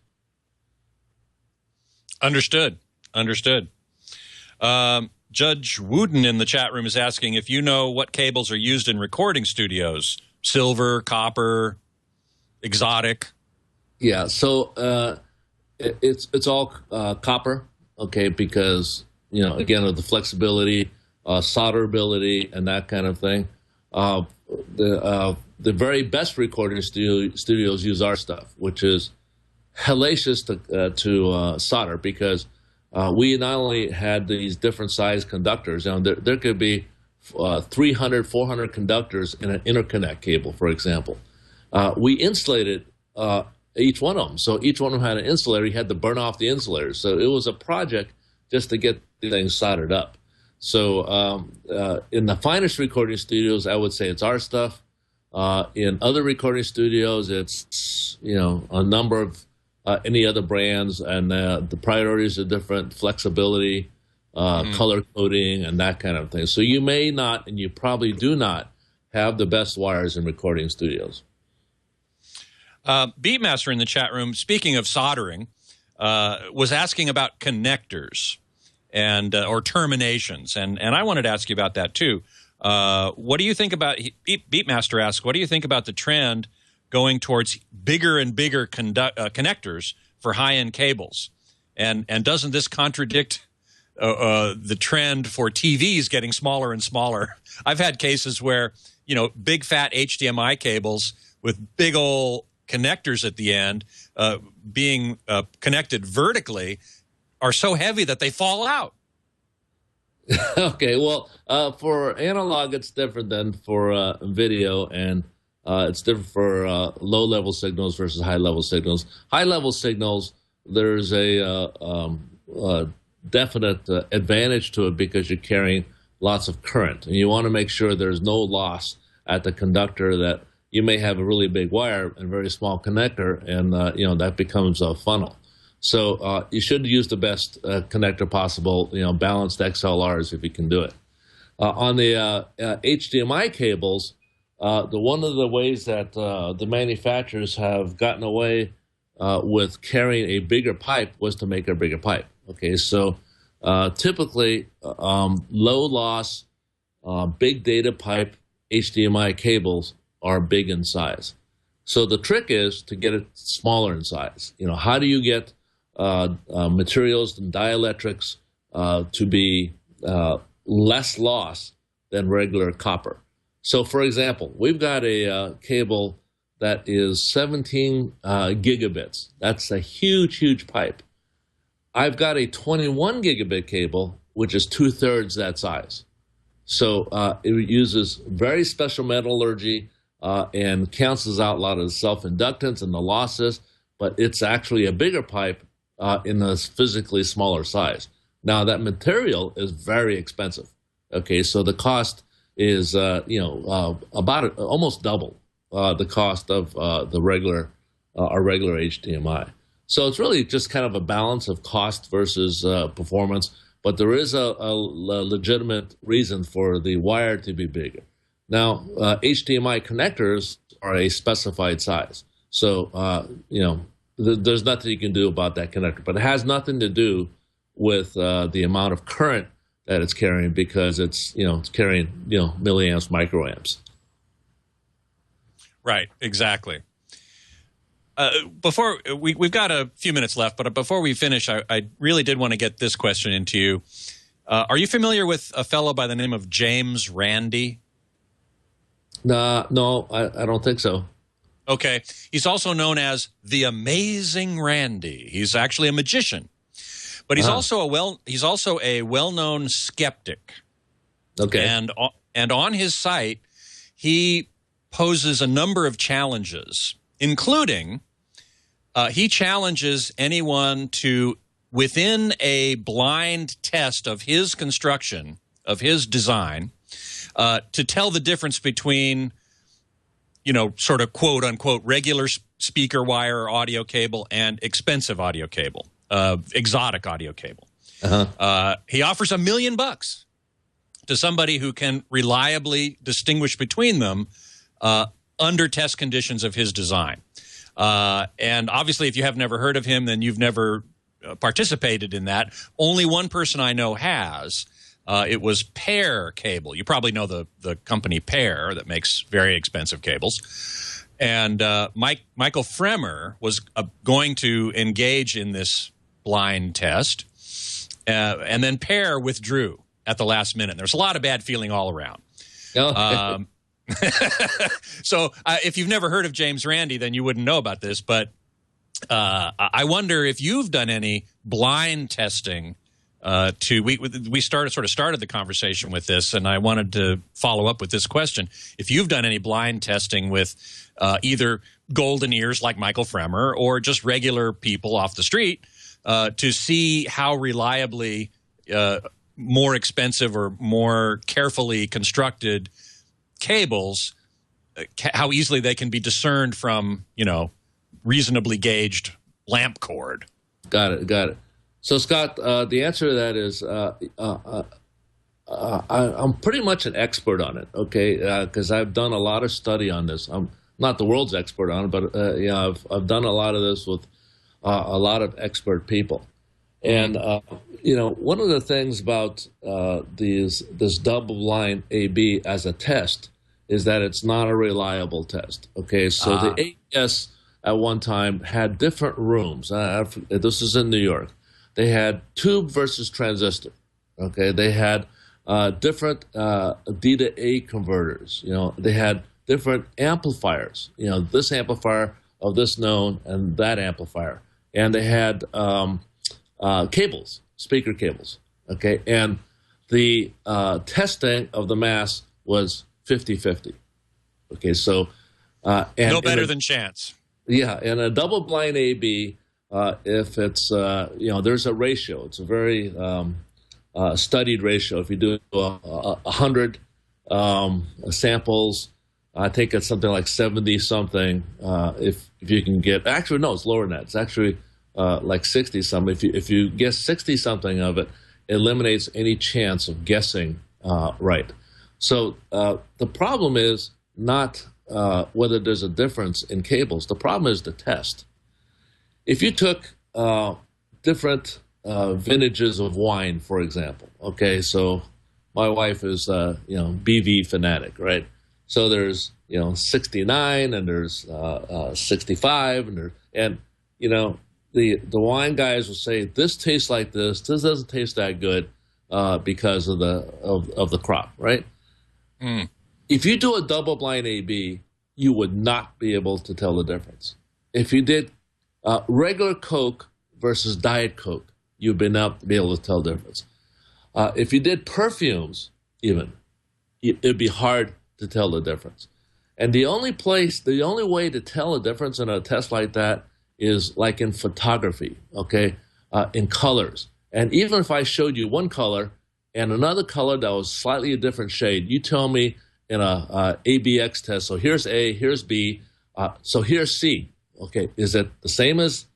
Understood. Judge Wooden in the chat room is asking if you know what cables are used in recording studios: silver, copper, exotic. Yeah, so it's all copper. Okay, because again, of the flexibility, solderability, and that kind of thing. The very best recording studios use our stuff, which is hellacious to solder, because we not only had these different size conductors. There could be 300, 400 conductors in an interconnect cable, for example. We insulated each one of them. So each one of them had an insulator. You had to burn off the insulators. So it was a project just to get the things soldered up. So in the finest recording studios, I would say it's our stuff. In other recording studios, it's a number of any other brands, and the priorities are different: flexibility, color coding, and that kind of thing. So you may not, and you probably do not, have the best wires in recording studios. Beatmaster in the chat room, speaking of soldering, was asking about connectors and or terminations, and I wanted to ask you about that too. What do you think about? Beatmaster asks, what do you think about the trend going towards bigger and bigger connectors for high-end cables, and doesn't this contradict the trend for TVs getting smaller and smaller? I've had cases where big fat HDMI cables with big old connectors at the end being connected vertically are so heavy that they fall out. Okay, well, for analog, it's different than for video, and it's different for low-level signals versus high-level signals. High-level signals there's a definite advantage to it because you're carrying lots of current, and you want to make sure there's no loss at the conductor. That you may have a really big wire and very small connector, and that becomes a funnel. So you should use the best connector possible. Balanced XLRs if you can do it. On the HDMI cables, one of the ways that the manufacturers have gotten away with carrying a bigger pipe was to make a bigger pipe. Okay, so typically low loss, big data pipe HDMI cables are big in size. So the trick is to get it smaller in size. How do you get materials and dielectrics to be less loss than regular copper? So, for example, we've got a cable that is 17 gigabits. That's a huge, huge pipe. I've got a 21 gigabit cable, which is 2/3 that size. So it uses very special metallurgy and cancels out a lot of the self-inductance and the losses, but it's actually a bigger pipe in a physically smaller size. Now, that material is very expensive. Okay, so the cost is about almost double the cost of our regular HDMI. So it's really just kind of a balance of cost versus performance, but there is a legitimate reason for the wire to be bigger. Now, HDMI connectors are a specified size, so there's nothing you can do about that connector, but it has nothing to do with the amount of current that it's carrying, because it's carrying milliamps, microamps. Right, exactly. Before we've got a few minutes left, but before we finish, I really did want to get this question into you. Are you familiar with a fellow by the name of James Randi? No, I don't think so. Okay. He's also known as the Amazing Randy. He's actually a magician, but he's also a well-known skeptic. Okay. And on his site, he poses a number of challenges, including he challenges anyone to, within a blind test of his construction, of his design, to tell the difference between, sort of quote unquote regular speaker wire or audio cable and expensive audio cable, exotic audio cable. He offers $1 million to somebody who can reliably distinguish between them under test conditions of his design. And obviously, if you have never heard of him, then you've never participated in that. Only one person I know has. It was Pear Cable. You probably know the company Pear that makes very expensive cables. And Michael Fremer was going to engage in this blind test, and then Pear withdrew at the last minute. There's a lot of bad feeling all around. So if you've never heard of James Randi, then you wouldn't know about this. But I wonder if you've done any blind testing. We started the conversation with this, and I wanted to follow up with this question. If you've done any blind testing with either golden ears like Michael Fremer or just regular people off the street to see how reliably more expensive or more carefully constructed cables, how easily they can be discerned from, reasonably gauged lamp cord. Got it. So, Scott, the answer to that is I'm pretty much an expert on it, okay, because I've done a lot of study on this. I'm not the world's expert on it, but I've done a lot of this with a lot of expert people. And, one of the things about this double-blind AB as a test is that it's not a reliable test, okay? So the AES at one time had different rooms. This is in New York. They had tube versus transistor, okay? They had different D to A converters. They had different amplifiers. This amplifier of this node and that amplifier. And they had cables, speaker cables, okay? And the testing of the mass was 50-50. Okay, so... no better than chance. Yeah, in a double-blind AB, if it's, there's a ratio. It's a very studied ratio. If you do 100 samples, I think it's something like 70-something. If you can get, actually, no, it's lower than that. It's actually like 60-something. If you guess 60-something of it, it eliminates any chance of guessing right. So the problem is not whether there's a difference in cables. The problem is the test. If you took different vintages of wine, for example, okay, so my wife is, BV fanatic, right? So there's, 69 and there's 65 and the wine guys will say this tastes like this doesn't taste that good because of the crop, right? Mm. If you do a double-blind A/B, you would not be able to tell the difference. If you did regular Coke versus Diet Coke, you'd not be able to tell the difference. If you did perfumes, even, it'd be hard to tell the difference. And the only way to tell a difference in a test like that is like in photography, okay, in colors. And even if I showed you one color and another color that was slightly a different shade, you tell me in a ABX test, so here's A, here's B, so here's C. Okay, is it the same as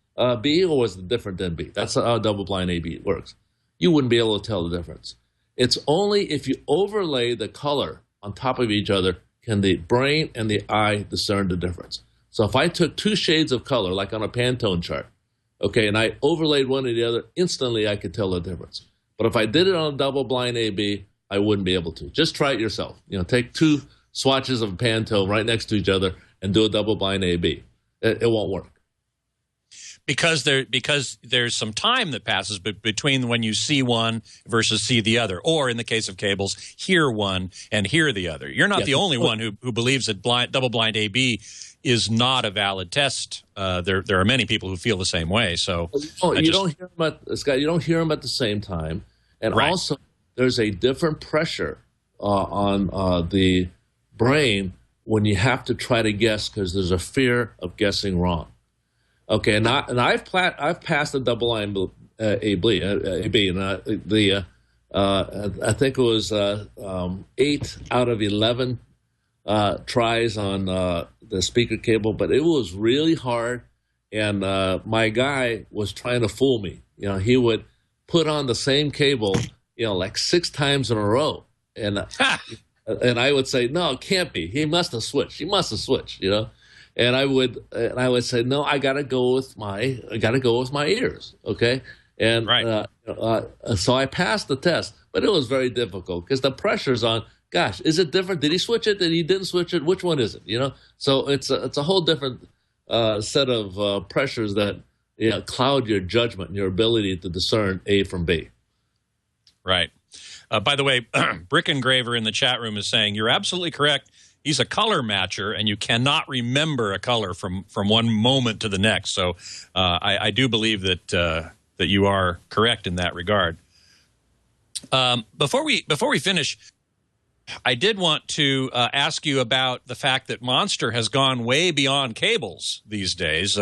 B or is it different than B? That's how double-blind A/B works. You wouldn't be able to tell the difference. It's only if you overlay the color on top of each other can the brain and the eye discern the difference. So if I took two shades of color, like on a Pantone chart, okay, and I overlaid one to the other, instantly I could tell the difference. But if I did it on a double-blind A/B, I wouldn't be able to. Just try it yourself. Take two swatches of Pantone right next to each other and do a double-blind A/B. It won't work. Because there's some time that passes between when you see one versus see the other, or in the case of cables, hear one and hear the other. You're not the only one who believes that double-blind A/B is not a valid test. There are many people who feel the same way. So you don't hear them Scott. You don't hear them at the same time, and also there's a different pressure on the brain when you have to try to guess because there's a fear of guessing wrong. Okay, and I've passed the double-blind A/B, and I think it was 8 out of 11 tries on the speaker cable, but it was really hard. And my guy was trying to fool me. He would put on the same cable, like 6 times in a row, and I would say, no, it can't be. He must have switched. And I would say, no, I gotta go with my ears, okay? And so I passed the test, but it was very difficult because the pressure's on. Gosh, is it different? Did he switch it? Did he didn't switch it? Which one is it? So it's a whole different set of pressures that cloud your judgment and your ability to discern A from B. Right. By the way, Brick Engraver in the chat room is saying you're absolutely correct. He's a color matcher, and you cannot remember a color from one moment to the next. So I do believe that you are correct in that regard. Before we finish, I did want to ask you about the fact that Monster has gone way beyond cables these days.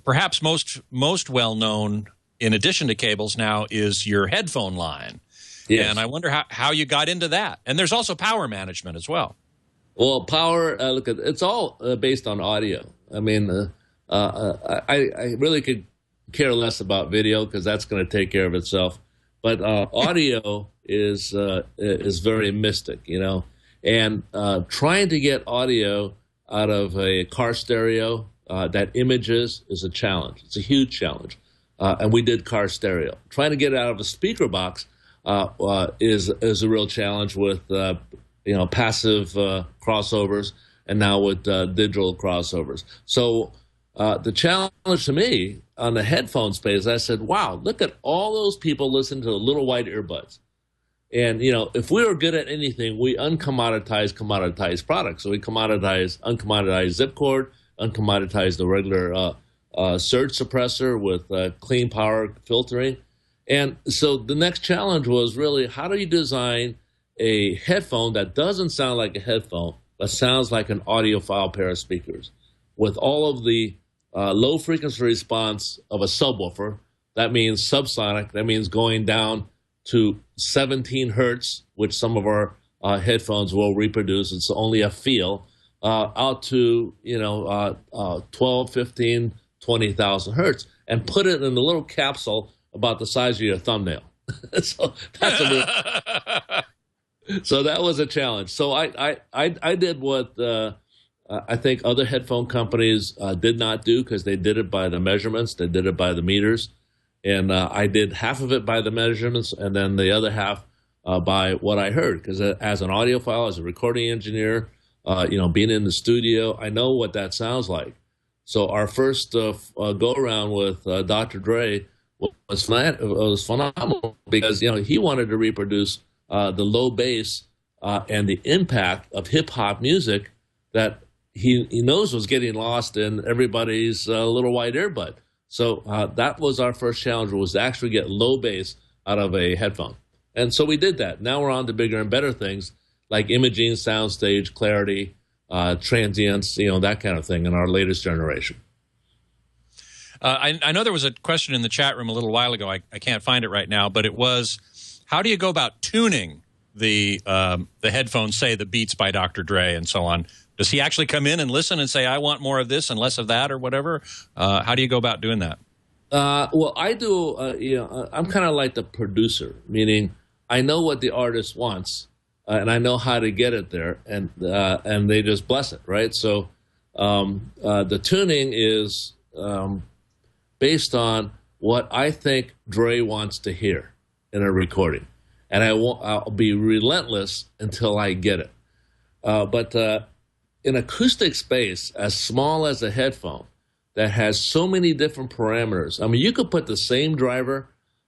Perhaps most well known, in addition to cables now, is your headphone line. Yes. And I wonder how you got into that. And there's also power management as well. Well, power, it's all based on audio. I mean, I really could care less about video because that's going to take care of itself. But audio is very mystic, and trying to get audio out of a car stereo that images is a challenge. It's a huge challenge. And we did car stereo. Trying to get it out of a speaker box is a real challenge with passive crossovers, and now with digital crossovers. So the challenge to me on the headphone space, I said, wow, look at all those people listening to the little white earbuds. And, if we were good at anything, we uncommoditize commoditized products. So we uncommoditize zip cord, uncommoditize the regular surge suppressor with clean power filtering. And so the next challenge was really, how do you design a headphone that doesn't sound like a headphone, but sounds like an audiophile pair of speakers with all of the low frequency response of a subwoofer. That means subsonic. That means going down to 17 hertz, which some of our headphones will reproduce. It's only a feel. Out to 12, 15, 20,000 hertz, and put it in a little capsule about the size of your thumbnail. So that's so that was a challenge. So I did what I think other headphone companies did not do, because they did it by the measurements, they did it by the meters, and I did half of it by the measurements, and then the other half by what I heard. Because as an audiophile, as a recording engineer, being in the studio, I know what that sounds like. So our first go around with Dr. Dre was phenomenal, because he wanted to reproduce the low bass and the impact of hip hop music that he knows was getting lost in everybody's little white earbud. So that was our first challenge, was to actually get low bass out of a headphone. And so we did that. Now we're on to bigger and better things like imaging, soundstage, clarity, transients, that kind of thing in our latest generation. I know there was a question in the chat room a little while ago. I can't find it right now, but it was, how do you go about tuning the headphones, say the Beats by Dr. Dre and so on? Does he actually come in and listen and say, I want more of this and less of that or whatever? How do you go about doing that? Well, I do, I'm kind of like the producer, meaning I know what the artist wants, and I know how to get it there, and they just bless it, right? So the tuning is based on what I think Dre wants to hear in a recording, and I'll be relentless until I get it. But in acoustic space, as small as a headphone, that has so many different parameters. I mean, you could put the same driver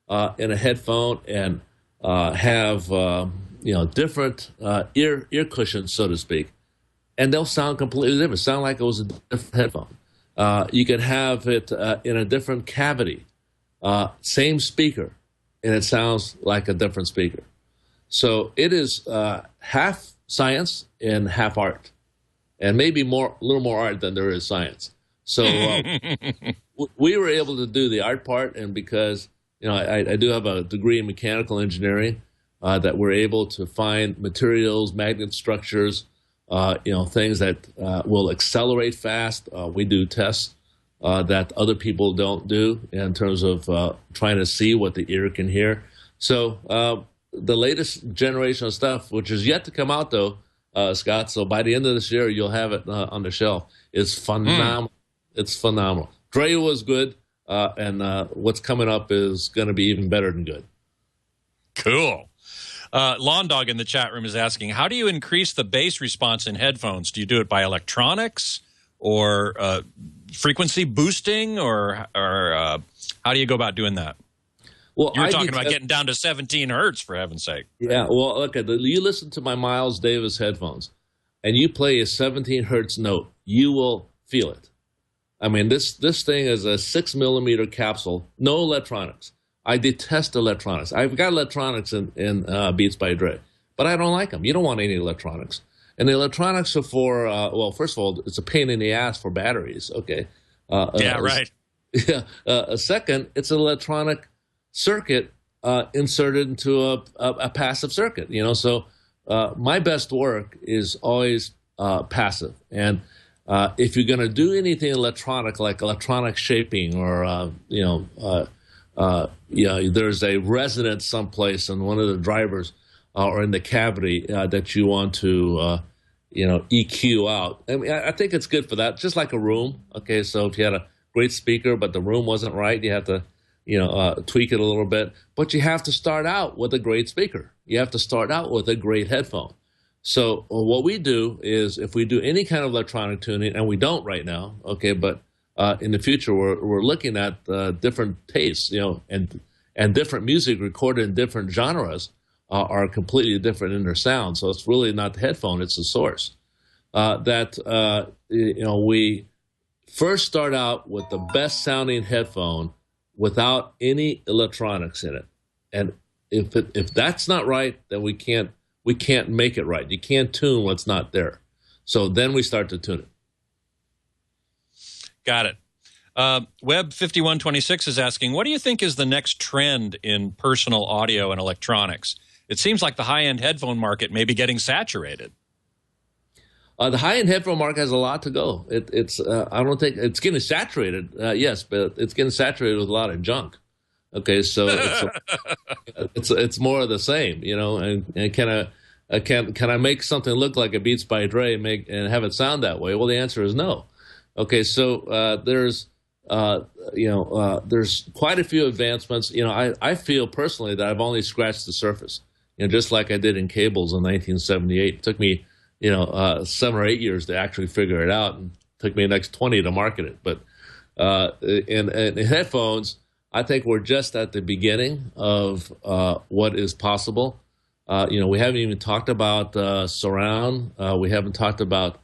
in a headphone and have different ear cushions, so to speak, and they'll sound completely different. Sound like it was a different headphone. You could have it in a different cavity, same speaker, and it sounds like a different speaker. So it is half science and half art, and maybe a little more art than there is science. So we were able to do the art part, and because I do have a degree in mechanical engineering, that we're able to find materials, magnet structures, things that will accelerate fast. We do tests that other people don't do in terms of trying to see what the ear can hear. So the latest generation of stuff, which is yet to come out though, Scott, so by the end of this year, you'll have it on the shelf, is phenomenal. It's phenomenal. Dre was good, and what's coming up is going to be even better than good. Cool. Lawn Dog in the chat room is asking, how do you increase the bass response in headphones? Do you do it by electronics or frequency boosting, or how do you go about doing that? Well, you're talking about getting down to 17 hertz, for heaven's sake. Yeah, well, look, you listen to my Miles Davis headphones, and you play a 17 hertz note, you will feel it. I mean, this thing is a 6mm capsule, no electronics. I detest electronics. I've got electronics in Beats by Dre, but I don't like them. You don't want any electronics. And the electronics are for, well, first of all, it's a pain in the ass for batteries, okay? Yeah, right. Yeah. Second, it's an electronic circuit inserted into a passive circuit, So my best work is always passive. And if you're going to do anything electronic, like electronic shaping or, there's a resonance someplace in one of the drivers or in the cavity that you want to, EQ out. I mean, I think it's good for that, just like a room. Okay, so if you had a great speaker, but the room wasn't right, you have to, tweak it a little bit. But you have to start out with a great speaker. You have to start out with a great headphone. So what we do is, if we do any kind of electronic tuning, and we don't right now, okay, but in the future we're looking at different tastes, and different music recorded in different genres are completely different in their sound. So it's really not the headphone; it's the source. We first start out with the best sounding headphone without any electronics in it, and if that's not right, then we can't make it right. You can't tune what's not there. So then we start to tune it. Got it. Web5126 is asking, what do you think is the next trend in personal audio and electronics? It seems like the high-end headphone market may be getting saturated. The high-end headphone market has a lot to go. I don't think it's getting saturated, yes, but it's getting saturated with a lot of junk. Okay, so it's more of the same, you know. And can I make something look like a Beats by Dre and have it sound that way? Well, the answer is no. Okay, so there's quite a few advancements. You know, I feel personally that I've only scratched the surface. You know, just like I did in cables in 1978. It took me 7 or 8 years to actually figure it out, and it took me the next 20 to market it. But in headphones, I think we're just at the beginning of what is possible. We haven't even talked about surround. We haven't talked about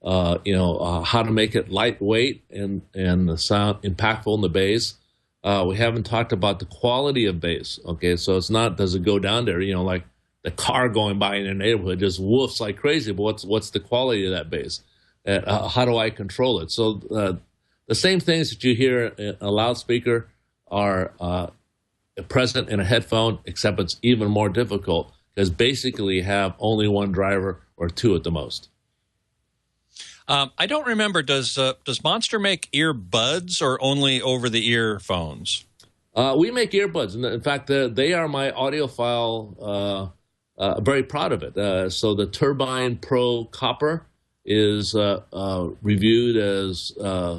how to make it lightweight and the sound impactful in the bass. We haven't talked about the quality of bass. Okay, so it's not, does it go down there, like the car going by in your neighborhood just woofs like crazy, but what's the quality of that bass? How do I control it? So the same things that you hear in a loudspeaker are present in a headphone, except it's even more difficult because basically you have only one driver or two at the most. I don't remember, does Monster make earbuds or only over-the-ear phones? We make earbuds. In fact, they are my audiophile. Very proud of it. So the Turbine Pro Copper is reviewed as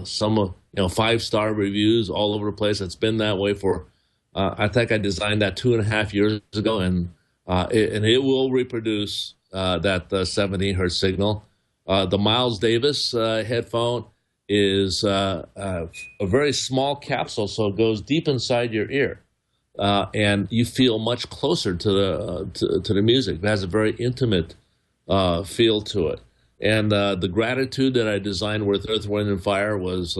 some of 5-star reviews all over the place. It's been that way for I think I designed that 2.5 years ago, and it will reproduce that 70 hertz signal. The Miles Davis headphone is a very small capsule, so it goes deep inside your ear, and you feel much closer to the music. It has a very intimate feel to it. And the Gratitude that I designed with Earth, Wind, and Fire was,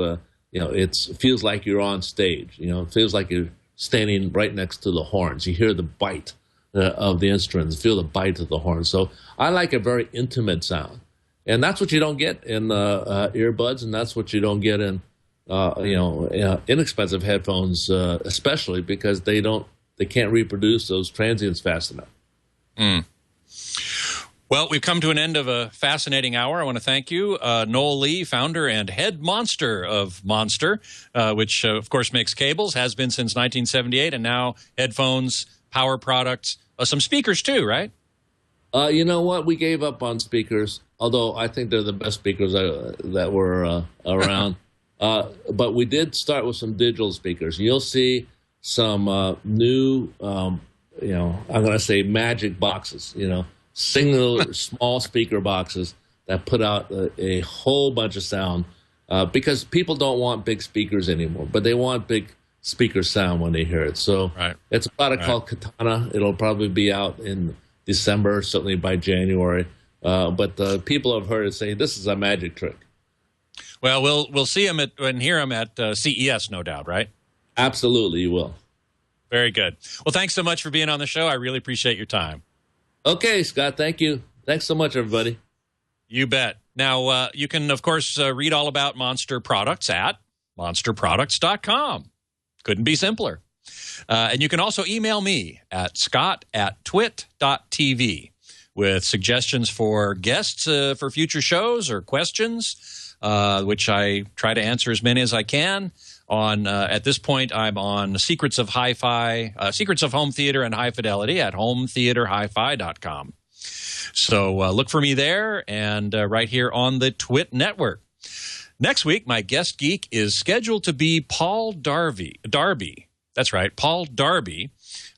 it feels like you're on stage. It feels like you're standing right next to the horns. You hear the bite of the instruments, feel the bite of the horns. So I like a very intimate sound. And that's what you don't get in earbuds, and that's what you don't get in, inexpensive headphones, especially because they can't reproduce those transients fast enough. Mm. Well, we've come to an end of a fascinating hour. I want to thank you, Noel Lee, founder and head monster of Monster, which, of course, makes cables, has been since 1978, and now headphones, power products, some speakers too, right? You know what? We gave up on speakers, although I think they're the best speakers that were around. But we did start with some digital speakers. You'll see some new, I'm going to say magic boxes, single small speaker boxes that put out a whole bunch of sound because people don't want big speakers anymore, but they want big speaker sound when they hear it. So It's a product called Katana. It'll probably be out in December, certainly by January. But people have heard it say, this is a magic trick. Well, we'll see him and hear him at CES, no doubt, right? Absolutely, you will. Very good. Well, thanks so much for being on the show. I really appreciate your time. Okay, Scott, thank you. Thanks so much, everybody. You bet. Now, you can, of course, read all about Monster products at monsterproducts.com. Couldn't be simpler. And you can also email me at scott@twit.tv with suggestions for guests for future shows or questions, which I try to answer as many as I can. At this point, I'm on Secrets of Hi-Fi, Secrets of Home Theater and High Fidelity at hometheaterhifi.com. So look for me there and right here on the TWiT network. Next week, my guest geek is scheduled to be Paul Darby. That's right, Paul Darby,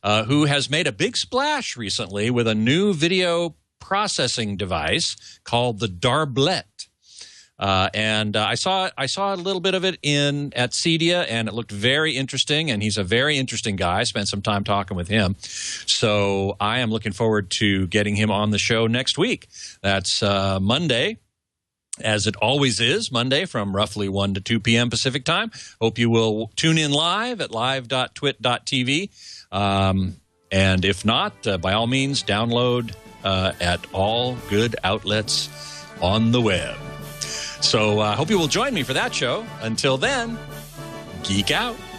who has made a big splash recently with a new video processing device called the Darblet. And I saw a little bit of it at CEDIA, and it looked very interesting, and he's a very interesting guy. I spent some time talking with him. So I am looking forward to getting him on the show next week. That's Monday, as it always is, Monday from roughly 1 to 2 p.m. Pacific time. Hope you will tune in live at live.twit.tv. And if not, by all means, download at all good outlets on the web. So I hope you will join me for that show. Until then, geek out.